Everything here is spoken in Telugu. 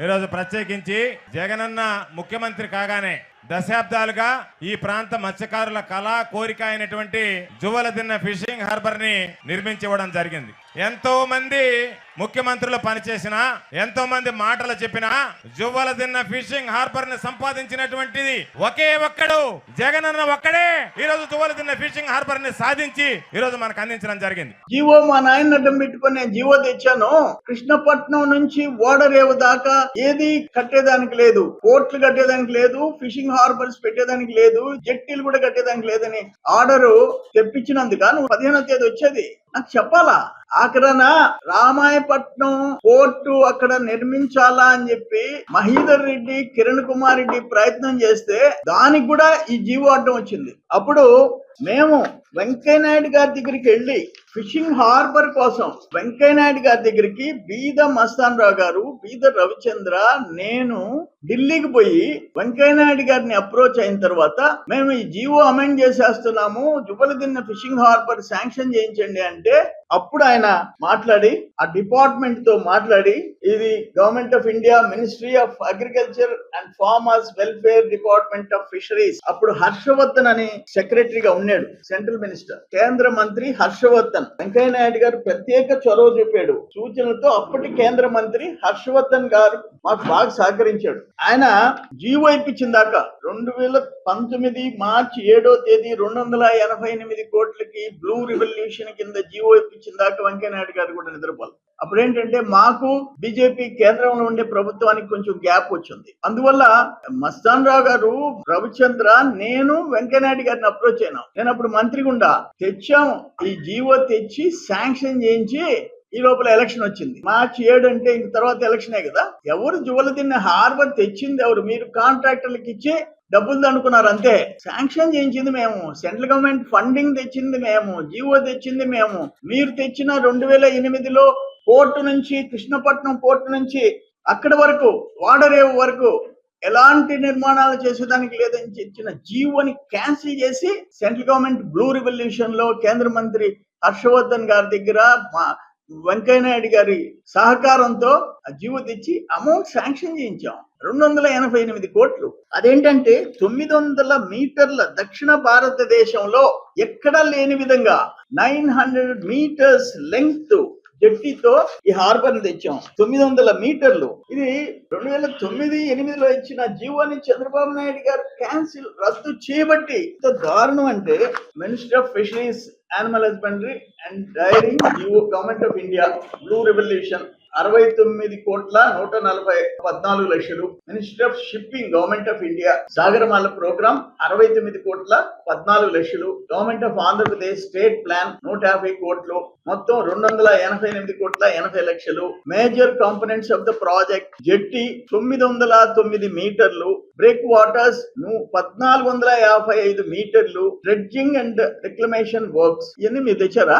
ఈరోజు ప్రత్యేకించి జగనన్న ముఖ్యమంత్రి కాగానే దశాబ్దాలుగా ఈ ప్రాంత మత్స్యకారుల కళ కోరిక అయినటువంటి జువ్వలదిన్నె ఫిషింగ్ హార్బర్ ని నిర్మించివ్వడం జరిగింది. ఎంతో మంది ముఖ్యమంత్రులు పనిచేసినా, ఎంతో మంది మాటలు చెప్పినా జువ్వలదిన్నె ఫిషింగ్ హార్బర్ ని సంపాదించినటువంటిది ఒకే ఒక్కడు జగనన్న ఒక్కడే. ఈ రోజు జువ్వలదిన్నె ఫిషింగ్ హార్బర్ ని సాధించి ఈ రోజు మనకు అందించడం జరిగింది. జీవో మా నాయన అడ్డం పెట్టుకుని నేను జీవో తెచ్చాను. కృష్ణపట్నం నుంచి ఓడరేవు దాకా ఏది కట్టేదానికి లేదు, పోర్ట్లు కట్టేదానికి లేదు, ఫిషింగ్ హార్బర్స్ పెట్టేదానికి లేదు, జట్టీలు కూడా కట్టేదానికి లేదని ఆర్డరు తెప్పించినందుక నువ్వు 15వ తేదీ వచ్చేది నాకు చెప్పాలా? అక్కడ రామాయపట్నం పోర్టు అక్కడ నిర్మించాలా అని చెప్పి మహీధర్ రెడ్డి, కిరణ్ కుమార్ రెడ్డి ప్రయత్నం చేస్తే దానికి కూడా ఈ జీవో అడ్డం వచ్చింది. అప్పుడు మేము వెంకయ్యనాయుడు గారి దగ్గరికి వెళ్ళి ఫిషింగ్ హార్బర్ కోసం వెంకయ్యనాయుడు గారి దగ్గరికి బీద మస్తాన్ రావు గారు, బీద రవిచంద్ర, నేను ఢిల్లీకి పోయి వెంకయ్యనాయుడు గారిని అప్రోచ్ అయిన తర్వాత మేము ఈ జీవో అమెండ్ చేసేస్తున్నాము, జువ్వలదిన్నె ఫిషింగ్ హార్బర్ శాంక్షన్ చేయించండి అంటే అప్పుడు ఆయన మాట్లాడి ఆ డిపార్ట్మెంట్ తో మాట్లాడి ఇది government of India ministry of agriculture and farmers welfare department of fisheries, అప్పుడు హర్షవర్ధన్ అని సెక్రటరీగా ఉన్నాడు, సెంట్రల్ మినిస్టర్, కేంద్ర మంత్రి హర్షవర్ధన్. వెంకయ్య నాయుడు గారు ప్రత్యేక చొరవ చూపాడు సూచనలతో. అప్పటి కేంద్ర మంత్రి హర్షవర్ధన్ గారు మాకు బాగా సహకరించాడు. ఆయన జీవో ఇప్పించిన దాకా 2019 మార్చి 7వ తేదీ 288 కోట్లకి బ్లూ రివల్యూషన్ కింద జీవో ఇప్పించిన దాకా వెంకయ్య నాయుడు గారు కూడా నిద్రపోవాలి. అప్పుడు ఏంటంటే మాకు బీజేపీ కేంద్రంలో ఉండే ప్రభుత్వానికి కొంచెం గ్యాప్ వచ్చింది. అందువల్ల మస్తాన్ రావు గారు, రవిచంద్ర, నేను వెంకయ్యనాయుడు గారిని అప్రోచ్ అయినాం. నేను అప్పుడు మంత్రి గుండా తెచ్చాము, ఈ జీవో తెచ్చి శాంక్షన్ చేయించి ఈ లోపల ఎలక్షన్ వచ్చింది. మార్చి 7 అంటే ఇంక తర్వాత ఎలక్షనే కదా. ఎవరు జువ్వలదిన్నె హార్బర్ తెచ్చింది ఎవరు? మీరు కాంట్రాక్టర్లకు ఇచ్చి డబ్బులు అనుకున్నారు అంతే. శాంక్షన్ చేయించింది మేము, సెంట్రల్ గవర్నమెంట్ ఫండింగ్ తెచ్చింది మేము, జీవో తెచ్చింది మేము. మీరు తెచ్చిన 2008లో పోర్టు నుంచి, కృష్ణపట్నం పోర్టు నుంచి అక్కడి వరకు వాడరేవు వరకు ఎలాంటి నిర్మాణాలు చేసేదానికి లేదని ఇచ్చిన జీవోని క్యాన్సిల్ చేసి సెంట్రల్ గవర్నమెంట్ బ్లూ రివల్యూషన్ లో కేంద్ర మంత్రి హర్షవర్ధన్ గారి దగ్గర వెంకయ్య నాయుడు గారి సహకారంతో ఆ జీవో తెచ్చి అమౌంట్ శాంక్షన్ చేయించాం, 288 కోట్లు. అదేంటంటే 900 మీటర్ల దక్షిణ భారతదేశంలో ఎక్కడా లేని విధంగా 900 మీటర్స్ లెంగ్త్ జట్టితో ఈ హార్బర్ ని తెచ్చాం. 900 మీటర్లు. ఇది 2009-8లో ఇచ్చిన జీవోని చంద్రబాబు నాయుడు గారు క్యాన్సిల్, రద్దు చేయబట్టి ఇంత దారుణం అంటే ministry of fisheries, animal husbandry and dairy GO, government of India blue revolution 69,114 లక్షలు. Ministry of shipping, government of India Sagarmala programme 69,14 లక్షలు. Government of Andhra Pradesh state plan 150 కోట్లు. మొత్తం 288,80 లక్షలు. Major components of the project jetty 909 మీటర్లు, బ్రేక్ వాటర్స్ 1455 మీటర్లు, డ్రెడ్జింగ్ అండ్ రిక్లమేషన్ వర్క్స్. ఇవన్నీ మీరు తెచ్చారా?